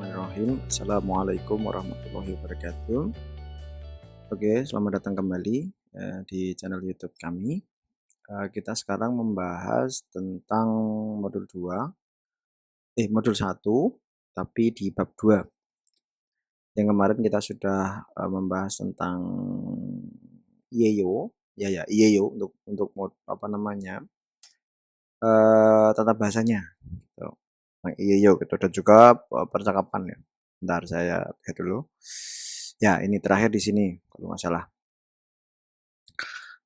Bismillahirrahmanirrahim. Assalamualaikum warahmatullahi wabarakatuh. Oke, selamat datang kembali di channel YouTube kami. Kita sekarang membahas tentang modul 2, modul 1, tapi di bab 2. Yang kemarin kita sudah membahas tentang Iyeyo, Iyeyo untuk tata bahasanya. Gitu. Iyeyo gitu, dan juga percakapan ya. Bentar saya lihat dulu. Ya, ini terakhir di sini kalau nggak salah.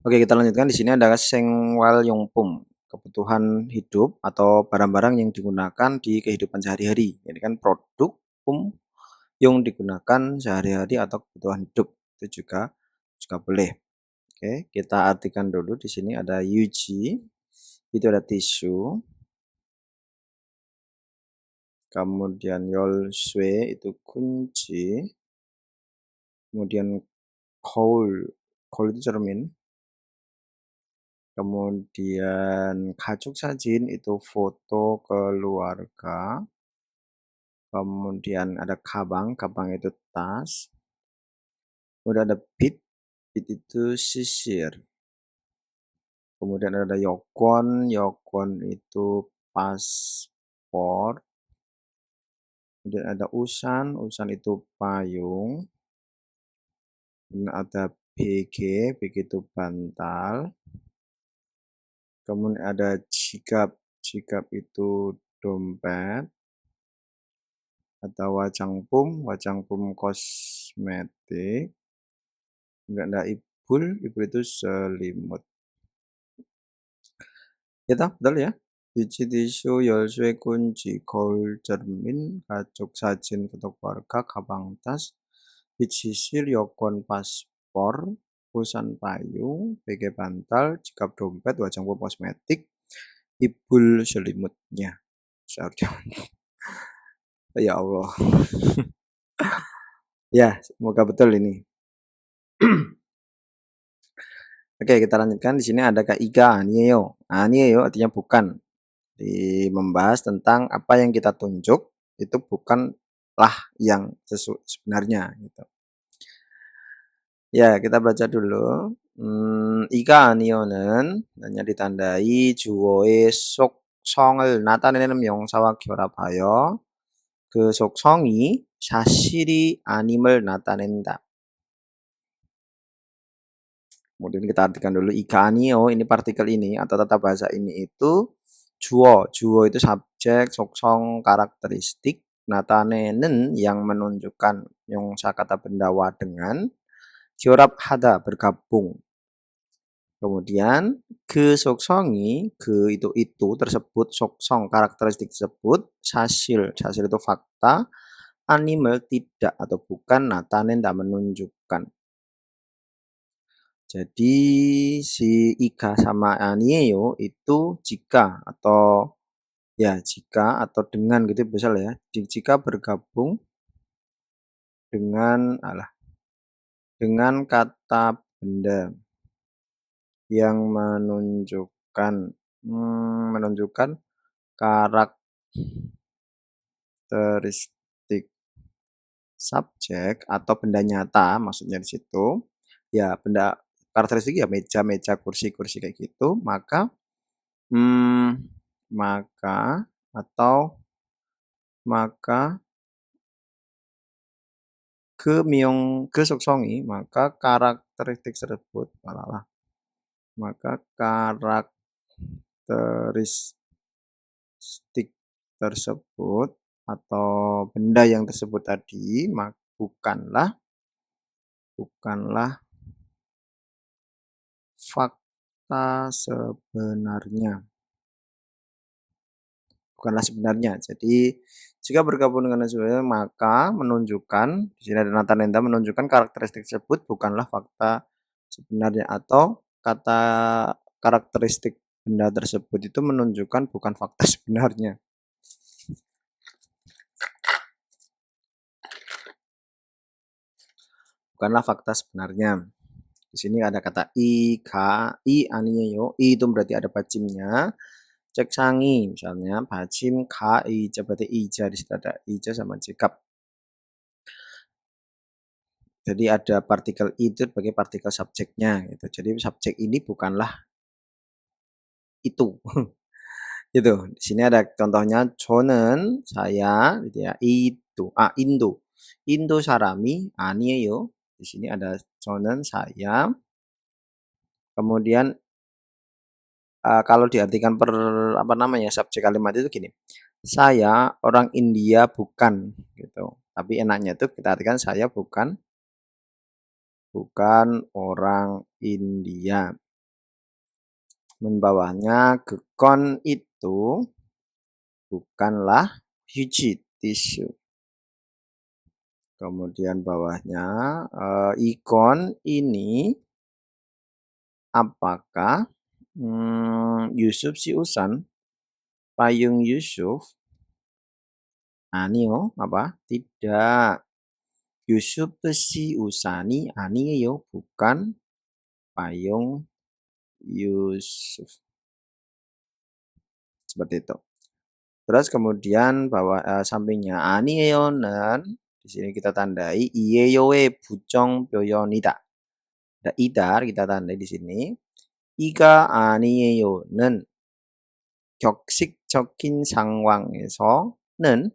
Oke, kita lanjutkan. Di sini ada sengwal yongpum, kebutuhan hidup atau barang-barang yang digunakan di kehidupan sehari-hari. Ini kan produk yang digunakan sehari-hari atau kebutuhan hidup, itu juga boleh. Oke, kita artikan dulu. Di sini ada yuji, itu ada tisu. Kemudian yolsue itu kunci. Kemudian koul itu cermin. Kemudian kacuk sajin itu foto keluarga. Kemudian ada kabang itu tas. Kemudian ada bit itu sisir. Kemudian ada yokon itu paspor. Kemudian ada usan itu payung. Kemudian ada BG itu bantal. Kemudian ada jigap itu dompet. Ada wajangpum kosmetik. Kemudian ada ibul itu selimut. Kita betul ya. Biji tisu, yolsue kunci, koul cermin, kacuk sajin foto keluarga, kabang tas, biji sisir, yokon paspor, usan payung, BG bantal, jikap dompet, wajangpum kosmetik, ibul selimutnya. Ya Allah. Ya, semoga betul ini. Oke, kita lanjutkan. Di sini ada kaiga, nieo. Nah, nieo artinya bukan. Membahas tentang apa yang kita tunjuk itu bukanlah yang sebenarnya gitu. Ya, kita baca dulu. 이가 아니오는 hanya ditandai 주어의 속성을 나타내는 명사와 결합하여 그 속성이 사실이 아님을 나타낸다. Kemudian kita artikan dulu ika anio, ini partikel ini atau tata bahasa ini itu juo itu subjek, soksong, karakteristik, natanenen yang menunjukkan yongsa kata bendawa dengan, jorab hada bergabung. Kemudian ke soksongi, ke itu tersebut, soksong karakteristik tersebut, sasil itu fakta, animal tidak atau bukan, natanen tak menunjukkan. Jadi si ika sama anieo itu jika atau dengan gitu bisa lah ya. Jika bergabung dengan kata benda yang menunjukkan karakteristik subjek atau benda nyata, maksudnya di situ ya benda karakteristik ya meja, kursi kayak gitu, maka ke soksongi, maka karakteristik tersebut atau benda yang tersebut tadi bukanlah fakta sebenarnya. Jadi jika bergabung dengan sebenarnya maka menunjukkan, di sini ada natanenda menunjukkan karakteristik tersebut bukanlah fakta sebenarnya, atau kata karakteristik benda tersebut itu menunjukkan bukan fakta sebenarnya. Bukanlah fakta sebenarnya. Di sini ada kata i aniyo, i itu berarti ada bacimnya. Cek sangi misalnya bacim ka ija berarti ija, di situ ada ija sama jikap. Jadi ada partikel itu sebagai partikel subjeknya gitu. Jadi subjek ini bukanlah itu. Gitu. Di sini ada contohnya 저는 saya gitu ya. Itu. Indo 사람이 아니에요. Di sini ada 저는 saya. Kemudian kalau diartikan per apa namanya subjek kalimat itu gini. Saya orang India bukan gitu. Tapi enaknya itu kita artikan saya bukan orang India. Bawahnya gekon itu bukanlah hyuji tisu. Kemudian bawahnya ikon ini apakah Yusuf si Usan payung Yusuf anio apa tidak Yusuf si Usani anio bukan payung Yusuf seperti itu. Terus kemudian bawah sampingnya anionen di sini kita tandai iyeyoe bucong pyoyonida. Ada idar kita tandai di sini. 이가 아니에요는 격식적인 상황에서는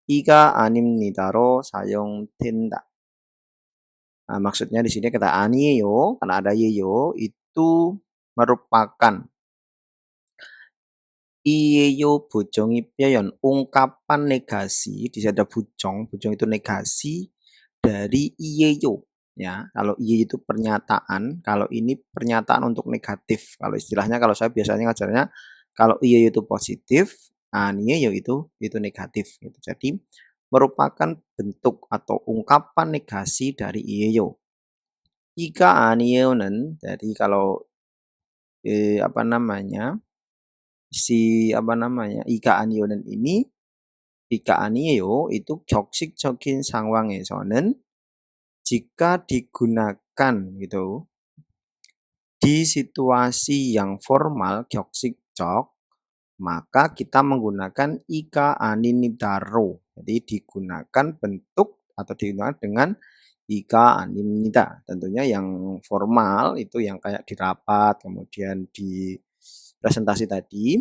이가 아닙니다로 사용된다. Nah, maksudnya di sini kata 아니에요 karena ada yeyo itu merupakan iyeyo bujongi pyeon ungkapan negasi. Di sini ada bujong itu negasi dari iyeyo. Ya, kalau iye itu pernyataan, kalau ini pernyataan untuk negatif. Kalau istilahnya kalau saya biasanya ngajarnya kalau iye itu positif, anie itu negatif gitu. Jadi merupakan bentuk atau ungkapan negasi dari iyeyo. Ika anieonen, jadi kalau apa namanya? Ika anieonen ini ika anieo itu 격식적인 상황에서는 jika digunakan gitu di situasi yang formal 격식적 maka kita menggunakan ika aninidaro. Jadi digunakan bentuk atau digunakan dengan ika animnida. Tentunya yang formal itu yang kayak di rapat kemudian di presentasi tadi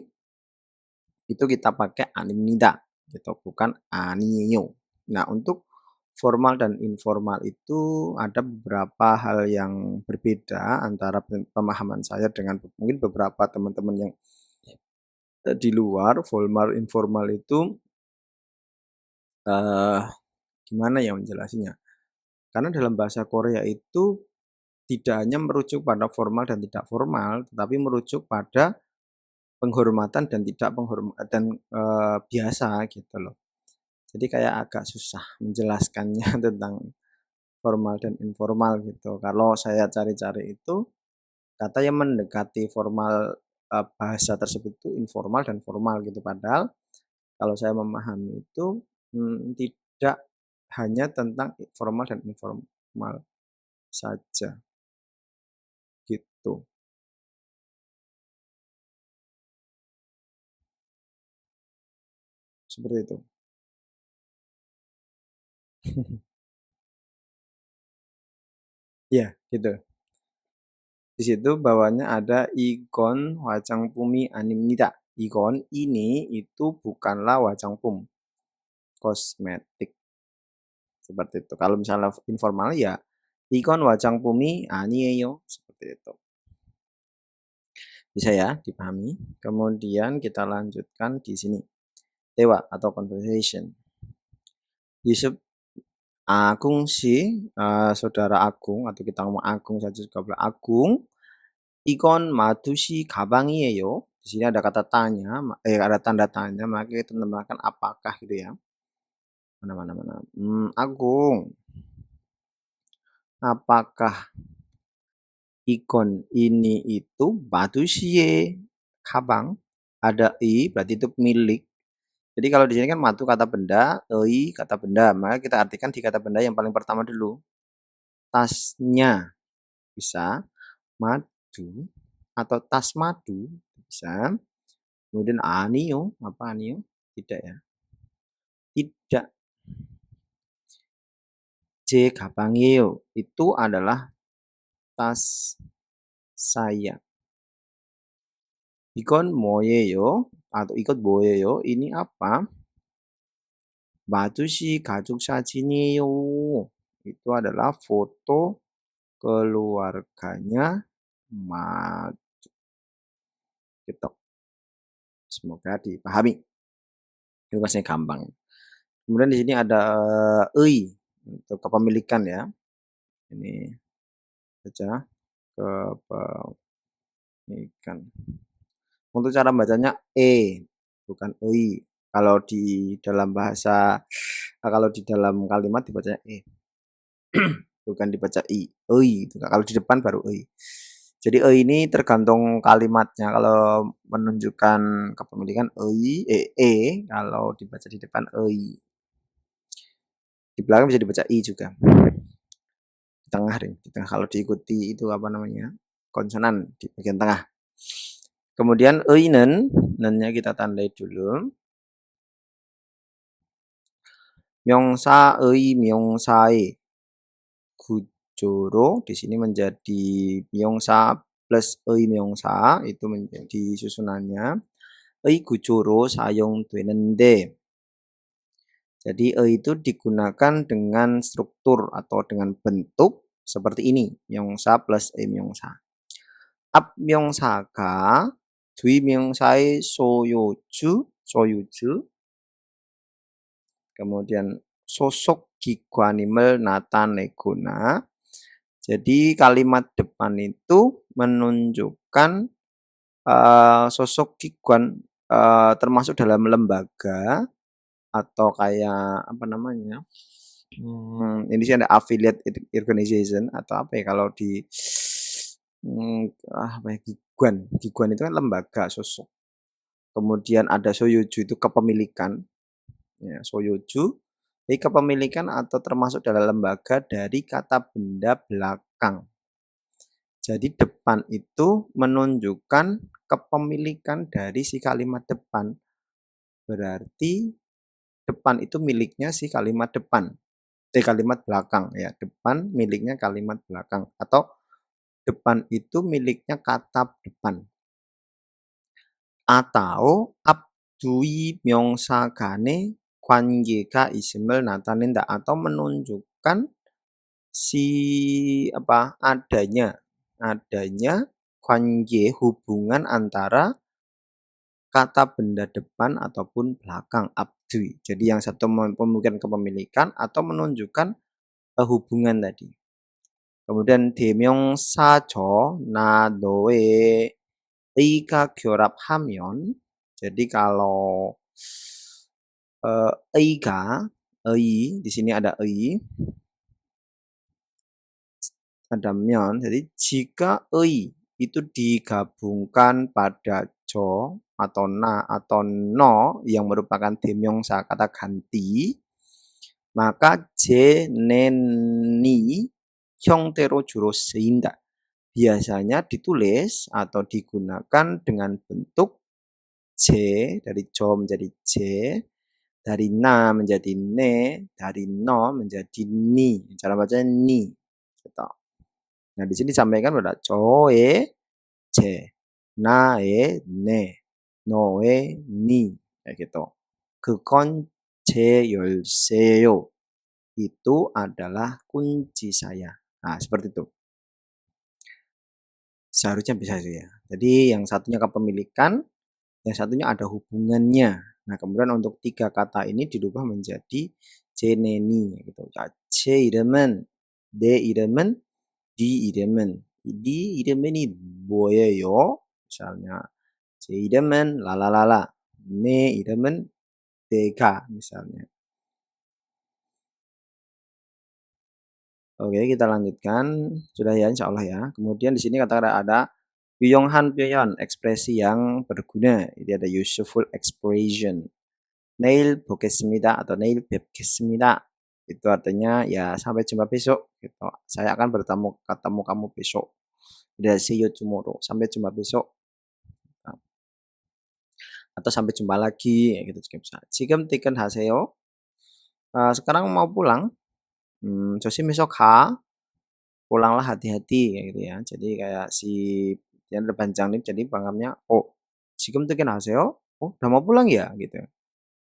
itu kita pakai animnida gitu bukan aniyo. Nah, untuk formal dan informal itu ada beberapa hal yang berbeda antara pemahaman saya dengan mungkin beberapa teman-teman yang di luar. Formal informal itu gimana ya menjelaskannya? Karena dalam bahasa Korea itu tidak hanya merujuk pada formal dan tidak formal, tetapi merujuk pada penghormatan dan tidak penghormatan biasa gitu loh. Jadi kayak agak susah menjelaskannya tentang formal dan informal gitu. Kalau saya cari-cari itu kata yang mendekati formal bahasa tersebut itu informal dan formal gitu. Padahal kalau saya memahami itu tidak hanya tentang formal dan informal saja gitu. Seperti itu. Ya, gitu. Di situ bawahnya ada ikon wajang pumi animida. Ikon ini itu bukanlah wajang pum kosmetik. Seperti itu. Kalau misalnya informal ya ikon wajang pumi aniyeyo seperti itu. Bisa ya dipahami. Kemudian kita lanjutkan di sini. Dewa atau conversation. Yusuf Agung si saudara Agung atau kita ngomong Agung saja juga boleh. Agung ikon madusi kabangieyo. Di sini ada kata tanya, ada tanda tanya, maka kita menambahkan apakah gitu ya. Mana. Agung, apakah ikon ini itu madusie kabang? Ada i berarti itu milik. Jadi kalau di sini kan matu kata benda, ei kata benda, maka kita artikan di kata benda yang paling pertama dulu. Tasnya bisa, madu atau tas madu bisa. Kemudian anio, apa anio? Tidak ya. Tidak. 제 가방이에요. Itu adalah tas saya. 이건 뭐예요? Atau 이것 뭐예요? Ini apa? 마주시 가족 사진이에요. Itu adalah foto keluarganya Maju. Gitu. Semoga dipahami. Ini bahasanya gampang. Kemudian di sini ada untuk kepemilikan ya. Ini saja kepemilikan. Untuk cara bacanya bukan ei. Kalau di dalam bahasa, kalau di dalam kalimat dibacanya bukan dibaca i. Kalau di depan baru ei. Jadi ini tergantung kalimatnya. Kalau menunjukkan kepemilikan kalau dibaca di depan ei. Di belakang bisa dibaca i juga. Di tengah kalau diikuti itu apa namanya? Konsonan di bagian tengah. Kemudian nen-nya kita tandai dulu. 명사의 명사의 구조로 di sini menjadi 명사 plus 의 명사 itu menjadi susunannya 의 구조로 사용되는데 jadi itu digunakan dengan struktur atau dengan bentuk seperti ini 명사 plus 의 명사 앞명사가 뒤명사의 소유주 kemudian sosok 기관임을 나타내거나 jadi kalimat depan itu menunjukkan sosok 기관 termasuk dalam lembaga atau kayak apa namanya ini sih ada affiliate organization atau apa ya kalau di apa ya 기관 itu kan lembaga sosok kemudian ada soyuju itu kepemilikan ya, soyuju jadi kepemilikan atau termasuk dalam lembaga dari kata benda belakang. Jadi depan itu menunjukkan kepemilikan dari si kalimat depan. Berarti depan itu miliknya si kalimat depan. Kalimat belakang ya, depan miliknya kalimat belakang atau depan itu miliknya kata depan. Atau abdui 명사간의 관계가 있음을 나타낸다 atau menunjukkan adanya 관계 hubungan antara kata benda depan ataupun belakang abdui. Jadi yang satu menunjukkan kepemilikan atau menunjukkan hubungan tadi. Kemudian 대명사죠. 나 너의 의가 결합하면 jadi kalau 의가 di sini ada ada 면 jadi jika itu digabungkan pada jo atau na atau no yang merupakan 대명사 kata ganti maka 제네니 형태로 주로 쓰인다. Biasanya ditulis atau digunakan dengan bentuk j dari jo menjadi j dari na menjadi ne, dari no menjadi ni. Cara bacanya ni. Gitu. Nah, di sini disampaikan pada joe j, nae ne, noe ni. Kayak gitu. 그건 제 열쇠요. Itu adalah kunci saya. Nah, seperti itu. Seharusnya bisa sih ya. Jadi yang satunya kepemilikan, yang satunya ada hubungannya. Nah, kemudian untuk tiga kata ini dirubah menjadi 제네니 gitu. 제 이름은, 내 이름은, 네 이름은. 네 이름이 뭐예요? misalnya 제 이름은 라라라라. 내 이름은 내가 misalnya. Oke, kita lanjutkan. Sudah ya, insya Allah ya. Kemudian di sini kata-kata ada 유용한 표현, ekspresi yang berguna. Ini ada useful expression. 내일 보겠습니다 atau 내일 뵙겠습니다. Itu artinya ya sampai jumpa besok. Gitu. Saya akan ketemu kamu besok. Jadi see you tomorrow. Sampai jumpa besok. Atau sampai jumpa lagi. Gitu juga bisa. 지금 퇴근하세요. Sekarang mau pulang. 조심해서 가, pulanglah hati-hati kayak gitu ya. Jadi kayak si dia ada banjang nih jadi pangkamnya, "Oh, 지금 퇴근하세요? Oh, udah mau pulang ya?" Gitu.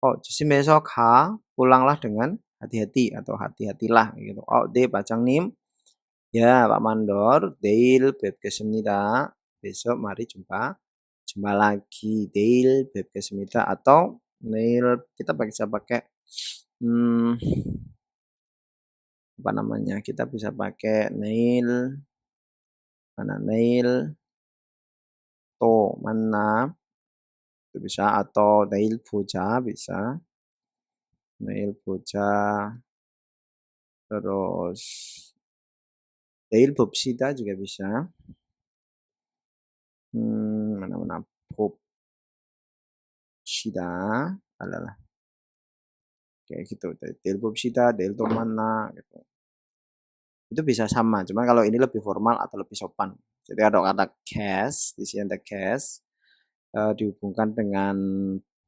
"Oh, 조심해서 가, pulanglah dengan hati-hati atau hati-hatilah," gitu. "Oh, 네, 반장님." "Ya, Pak Mandor, 내일 뵙겠습니다." Besok mari jumpa jumpa lagi. "내일 뵙겠습니다." Atau neil kita bisa pakai, mmm, apa namanya, kita bisa pakai neil mana, neil to mana, itu bisa atau neil 보자 bisa, neil 보자, terus neil 봅시다 juga bisa, mana mana, 봅시다, adalah kayak gitu, neil 봅시다, neil to mana, gitu. Itu bisa sama, cuma kalau ini lebih formal atau lebih sopan. Jadi ada kata cash, di sini ada cash, dihubungkan dengan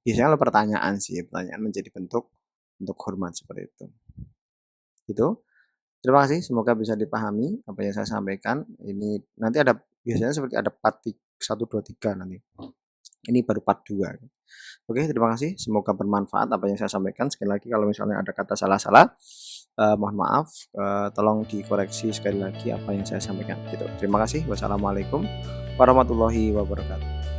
biasanya kalau pertanyaan sih, pertanyaan menjadi bentuk hormat seperti itu. Itu. Terima kasih, semoga bisa dipahami apa yang saya sampaikan. Ini nanti ada biasanya seperti ada part 1, 2, 3 nanti. Ini baru part 2. Oke, terima kasih. Semoga bermanfaat apa yang saya sampaikan. Sekali lagi kalau misalnya ada kata salah-salah, mohon maaf, tolong dikoreksi sekali lagi apa yang saya sampaikan gitu. Terima kasih. Wassalamualaikum warahmatullahi wabarakatuh.